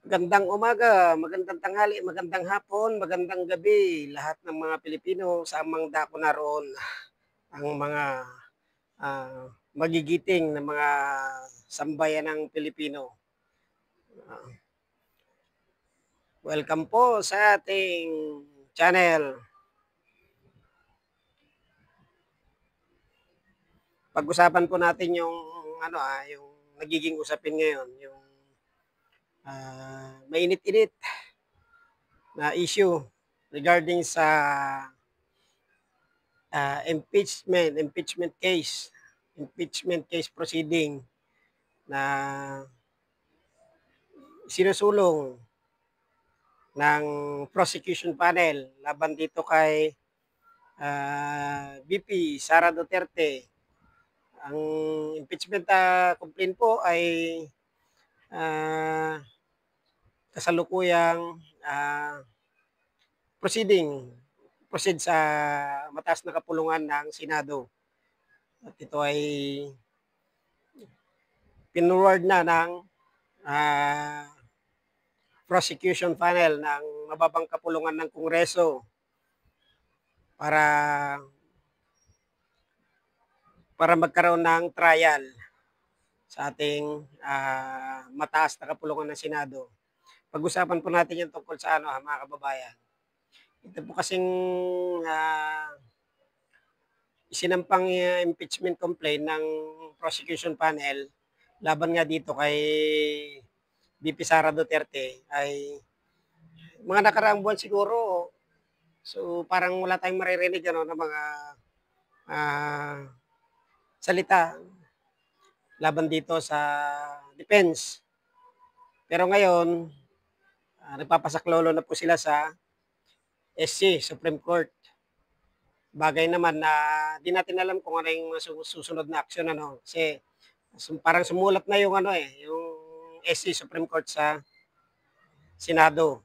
Magandang umaga, magandang tanghali, magandang hapon, magandang gabi, lahat ng mga Pilipino sa mang dako naroon, ang mga magigiting na mga sambayan ng Pilipino. Ah, Welcome po sa ating channel. Pag-usapan po natin yung yung nagiging usapin ngayon, yung mainit-init na issue regarding sa impeachment case proceeding na sinusulong ng prosecution panel laban dito kay VP Sara Duterte. Ang impeachment complaint po ay ah, kasalukuyang proceed sa mataas na kapulungan ng Senado. At ito ay pinurward na ng prosecution panel ng mababang kapulungan ng Kongreso para magkaroon ng trial sa ating mataas na kapulungan ng Senado. Pag-usapan po natin yung tungkol sa mga kababayan. Ito po kasing isinampang impeachment complaint ng prosecution panel laban nga dito kay VP Sara Duterte ay mga nakaraang buwan siguro. So parang wala tayong maririnig na mga salita laban dito sa defense. Pero ngayon, nagpapasaklolo na po sila sa SC, Supreme Court. Bagay naman na di natin alam kung ano yung susunod na aksyon kasi parang sumulat na yung yung SC Supreme Court sa Senado.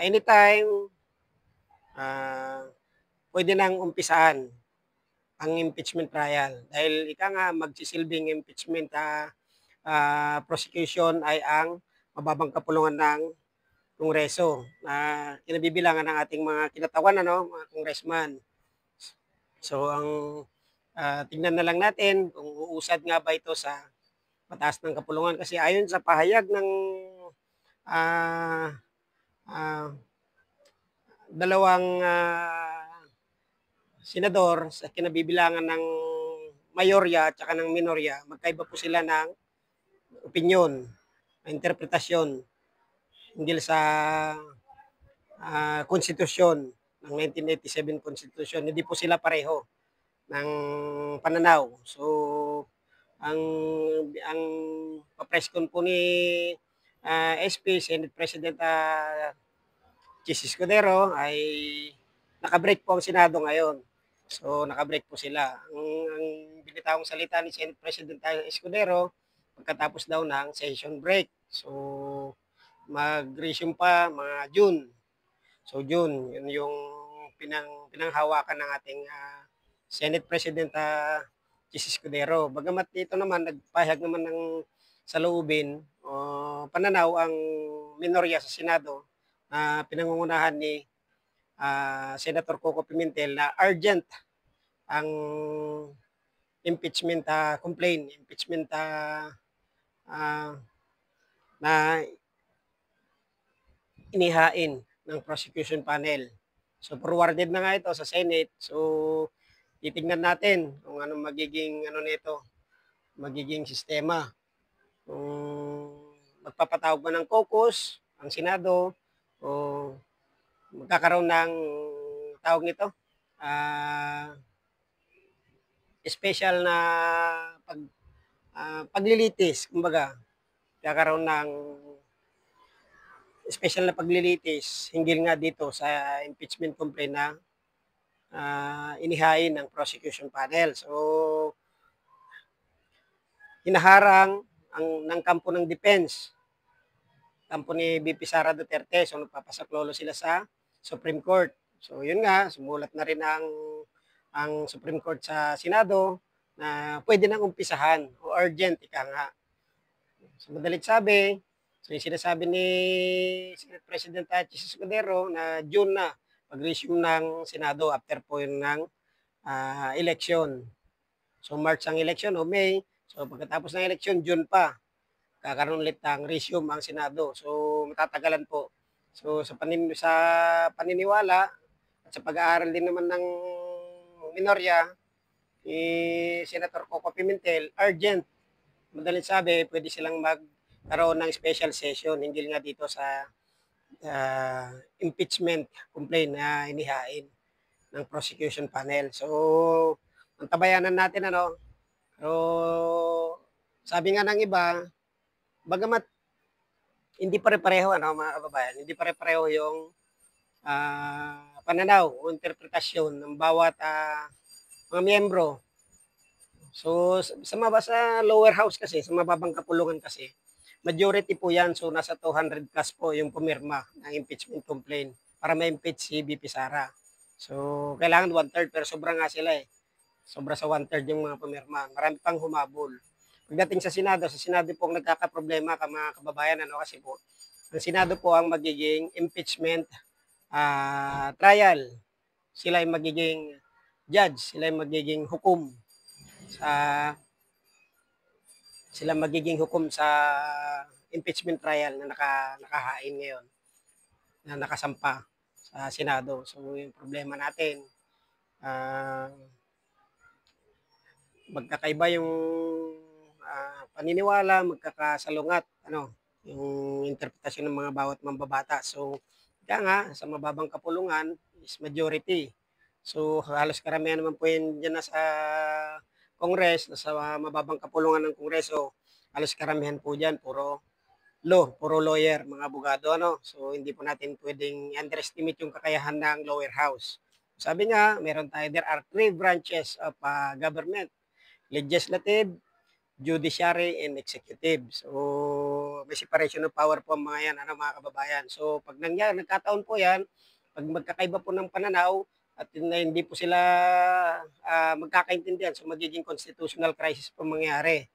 Anytime pwede nang umpisaan ang impeachment trial dahil ika nga magsisilbing impeachment prosecution ay ang mababang kapulungan ng Kongreso na kinabibilangan ng ating mga kinatawan mga congressman. So ang tingnan na lang natin kung uusad nga ba ito sa mataas ng kapulungan kasi ayon sa pahayag ng dalawang senador sa kinabibilangan ng mayorya at saka ng minorya, magkaiba po sila ng opinyon, interpretasyon hinggil sa konstitusyon ng 1987 Constitution. Hindi po sila pareho ng pananaw. So ang papreskon po ni SP Senate President Chis Escudero ay nakabreak po ang Senado ngayon. So nakabreak po sila. Ang binitawang salita ni Senate President Escudero pagkatapos daw ng session break. So mag-resume pa mga June. So June, yun yung pinanghawakan ng ating Senate President Chis Escudero. Bagamat dito naman nagpahayag naman ng saloobin pananaw ang minorya sa Senado na pinangungunahan ni Senator Coco Pimentel na urgent ang impeachment complaint, impeachment na inihain ng prosecution panel. So forwarded na nga ito sa Senate. So titingnan natin kung anong magiging sistema. Kung magpapatawag ba ng caucus ang Senado o magkakaroon ng tawag nito special na paglilitis, kumbaga kakaroon ng special na paglilitis hinggil nga dito sa impeachment complaint na inihain ng prosecution panel. So hinaharang ng kampo ng defense, kampo ni VP Sara Duterte. So nagpapasaklolo sila sa Supreme Court. So yun nga, sumulat na rin ang Supreme Court sa Senado na pwede nang umpisahan o urgent ika nga. So madalit sabi, So yung sinasabi ni Senate President Jesus Escudero na June na mag-resume ng Senado after po yun ng election. So March ang election o May. So pagkatapos ng election, June pa. Kakaroon ulit ng resume ang Senado. So matatagalan po. So sa paniniwala at sa pag-aaral din naman ng minorya, Senator Coco Pimentel, urgent. Madaling sabi, pwede silang magkaroon ng special session hinggil nga dito sa impeachment complaint na inihain ng prosecution panel. So, ang tabayanan natin pero sabi nga ng iba, bagamat hindi pare-pareho mga kababayan, hindi pare-pareho yung pananaw o interpretasyon ng bawat mga miyembro. So sa lower house kasi, sa mababang kapulungan kasi, majority po yan. So nasa 200 plus po yung pumirma ng impeachment complaint para ma-impeach si VP Sara. So kailangan 1/3 pero sobra nga sila eh. Sobra sa 1/3 yung mga pumirma. Marami pang humabol. Pagdating sa Senado po ang nagkakaproblema mga kababayan kasi po ang Senado po ang magiging impeachment trial. Sila ay magiging judge, sila ay magiging hukom sa impeachment trial na nakahain ngayon, na nakasampa sa Senado. So yung problema natin, magkakaiba yung paniniwala, magkakasalungat yung interpretasyon ng mga bawat mambabata. So kaya nga sa mababang kapulungan is majority. So halos karamihan naman po yun dyan sa Congress, sa mababang kapulungan ng Kongreso, halos karamihan po dyan puro lawyer, mga abogado So hindi po natin pwedeng underestimate yung kakayahan ng lower house. Sabi nga, there are 3 branches of government: legislative, judiciary, and executive. So may separation of power po ang mga yan, mga kababayan. So pag nagkataon po yan, pag magkakaiba po ng pananaw at hindi po sila magkakaintindihan, so magiging constitutional crisis po mangyari.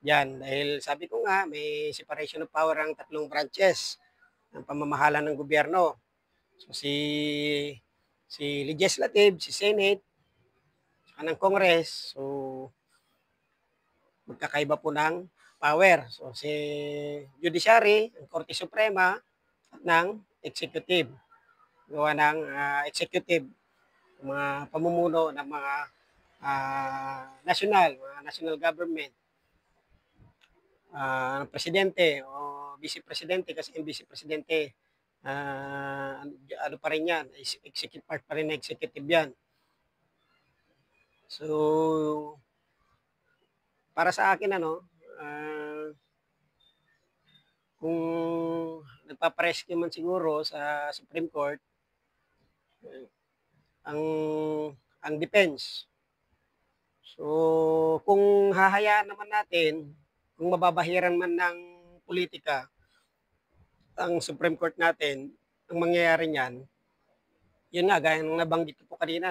Yan, dahil sabi ko nga, may separation of power ang 3 branches ng pamamahala ng gobyerno. So si legislative, si Senate, saka ng Congress, so magkakaiba po ng power. So si Judiciary, ang Korte Suprema, at ng Executive. Gawa ng executive, mga pamumuno ng mga national government, presidente o vice-presidente, kasi yung vice-presidente, ano pa rin yan, executive part pa rin na executive yan. So, para sa akin, kung nagpaparescue man siguro sa Supreme Court, ang defense. So, kung hahayaan naman natin, kung mababahiran man ng politika ang Supreme Court natin, ang mangyayari niyan, yun nga, gaya ng nabanggit ko po kanina,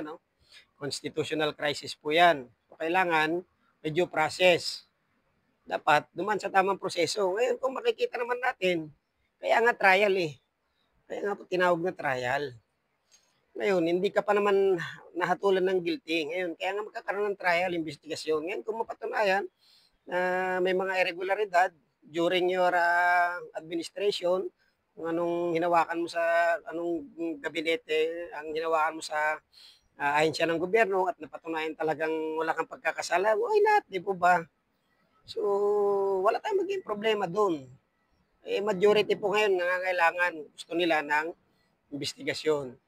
constitutional crisis po yan. So, kailangan may due process. Dapat duman sa tamang proseso. Ngayon, kung makikita naman natin, kaya nga trial eh. Kaya nga po tinawag na trial. Ngayon, hindi ka pa naman nahatulan ng guilty. Ngayon, kaya nga magkakaroon ng trial, investigasyon. Ngayon, kung mapatunayan na may mga irregularidad during your administration, kung anong hinawakan mo sa anong gabinete, ang hinawakan mo sa ahensya ng gobyerno at napatunayan talagang wala kang pagkakasala, why not, di po ba? So, wala tayong maging problema doon. Majority po ngayon nangangailangan, gusto nila ng investigasyon.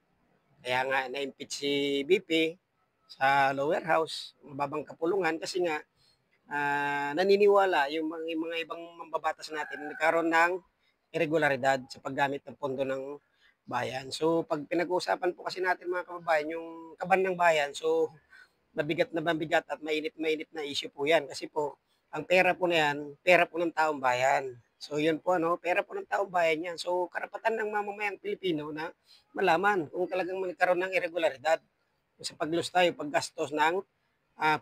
Kaya nga na-impeach si BP sa lower house, mababang kapulungan, kasi nga naniniwala yung mga ibang mambabatas natin nagkaroon ng irregularidad sa paggamit ng pondo ng bayan. So pag pinag-uusapan po kasi natin mga kababayan yung kaban ng bayan, so mabigat at mainit na issue po yan, kasi po ang pera po na yan, pera po ng taong bayan. So yun po pera po ng taong bayan yan. So karapatan ng mamamayang Pilipino na malaman kung talagang magkaroon ng irregularidad sa paggastos ng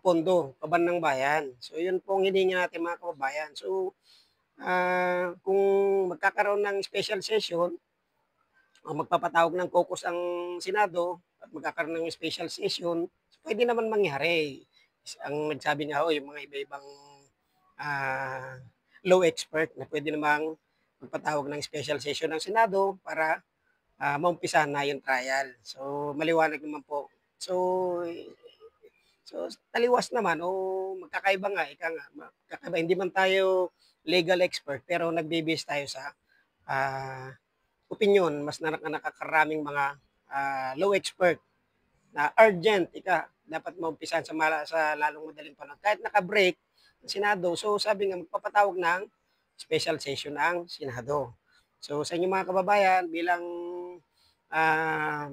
pondo, kaban ng bayan. So yun po ang hiningi natin mga kababayan. So kung magkakaroon ng special session o magpapatawag ng caucus ang Senado at magkakaroon ng special session, pwede naman mangyari. Ang nagsabi nga ho, yung mga iba-ibang ah, law expert na pwede namang magpatawag ng special session ng Senado para maumpisahan na yung trial. So, maliwanag naman po. So, taliwas naman o magkakaiba nga, ika nga, magkakaiba. Hindi man tayo legal expert pero nagbe-base tayo sa ah, opinyon, mas nakakaraming mga law expert na urgent, dapat maumpisahan sa lalong madaling panahon. Kahit naka-break ang Senado, so sabi nga magpapatawag ng special session ang Senado. So sa inyo mga kababayan, bilang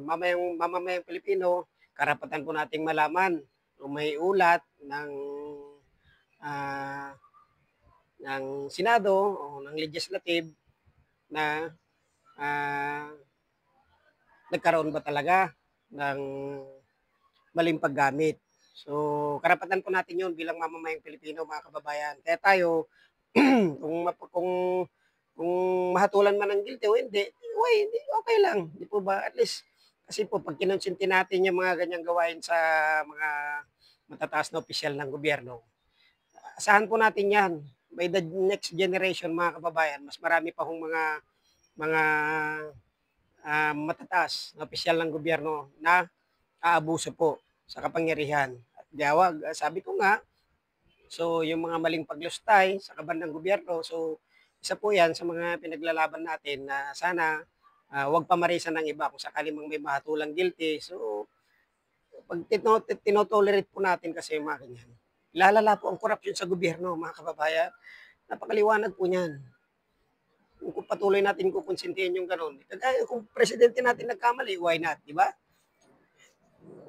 mamamayang Pilipino, karapatan po nating malaman kung may ulat ah, ng Senado o ng Legislative na ah, nagkaroon ba talaga ng maling paggamit. So, karapatan po natin 'yun bilang mamamayang Pilipino, mga kababayan. Kaya tayo kung kung mahatulan man ng guilty o hindi, hindi okey lang, 'di po ba? At least kasi po 'pag kinonsinti natin yung mga ganyang gawain sa mga matataas na opisyal ng gobyerno, asahan po natin 'yan. By the next generation, mga kababayan, mas marami pa hong mga matataas na opisyal ng gobyerno na aabuso po sa kapangyarihan. At diyawag, sabi ko nga, so yung mga maling paglustay sa kaban ng gobyerno, so isa po yan sa mga pinaglalaban natin na sana wag pamarisan ng iba kung sakali mang may mahatulang guilty. So pag tinotolerate po natin kasi yung mga ganyan, lalala po ang korupsyon sa gobyerno, mga kababayan. Napakaliwanag po niyan. Kung patuloy natin kukonsintihin yung gano'n, kagaya kung presidente natin nagkamali, why not, di ba?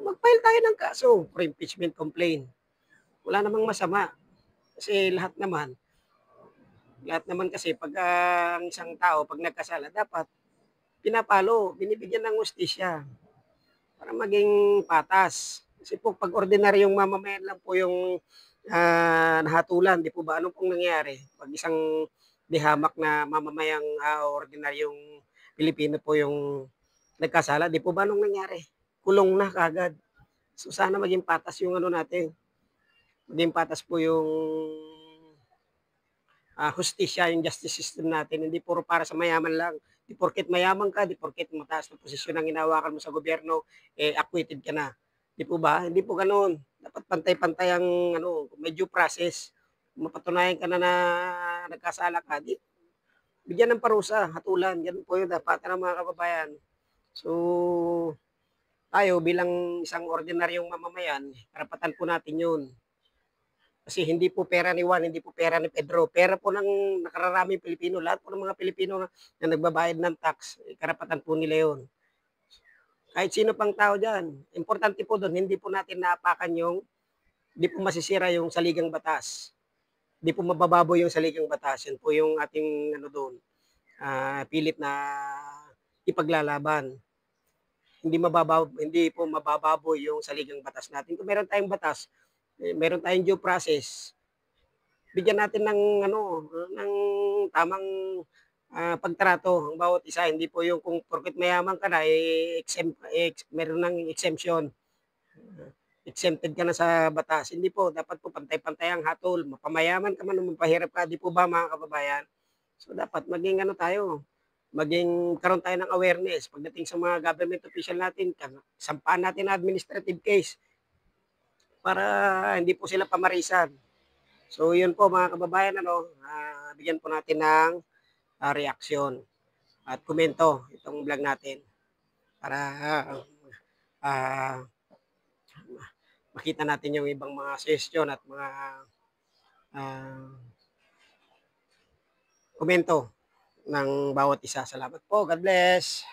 Mag-file tayo ng kaso for impeachment complaint. Wala namang masama. Kasi lahat naman kasi pag ang isang tao, pag nagkasala, dapat pinapalo, binibigyan ng hustisya para maging patas. Kasi po, pag ordinaryong mamamayan lang po yung nahatulan, di po ba? Ano pong nangyari? Pag isang dihamak na mamamayang ordinaryong Pilipino po yung nagkasala, di po ba anong nangyari? Kulong na kagad. So sana maging patas yung ano natin, maging patas po yung hustisya, yung justice system natin. Hindi puro para sa mayaman lang. Di porket mayaman ka, di porket mataas na posisyon ang hinahawakan mo sa gobyerno, acquitted ka na. Di po ba? Hindi po ganoon. Dapat pantay-pantay ang may due process. Kung mapatunayan ka na nagkasala ka, bigyan ng parusa, hatulan. Yan po yung dapat ng mga kababayan. So, tayo bilang isang ordinaryong mamamayan, karapatan po natin yun. Kasi hindi po pera ni Juan, hindi po pera ni Pedro. Pera po ng nakararaming Pilipino. Lahat po ng mga Pilipino na nagbabayad ng tax, karapatan po nila yun. Kahit sino pang tao dyan. Importante po doon, hindi po natin naapakan hindi po masisira yung saligang batas. Hindi po mabababoy yung saligang batas. Yan po yung ating doon, pilit na ipaglalaban. Hindi po mabababoy yung saligang batas natin. Kung meron tayong batas, meron tayong due process, bigyan natin ng tamang pagtrato ang bawat isa. Hindi po yung kung porket mayaman ka na, meron ng exemption. Exempted ka na sa batas. Hindi po, dapat po pantay-pantay ang hatol. Mapamayaman ka man o mapahirap ka, di po ba mga kababayan? So dapat maging maging karoon tayo ng awareness pagdating sa mga government official natin, sampahan natin na administrative case para hindi po sila pamarisan. So yun po mga kababayan, bigyan po natin ng reaksyon at komento itong vlog natin para makita natin yung ibang mga suggestion at mga komento ng bawat isa. Salamat po. God bless.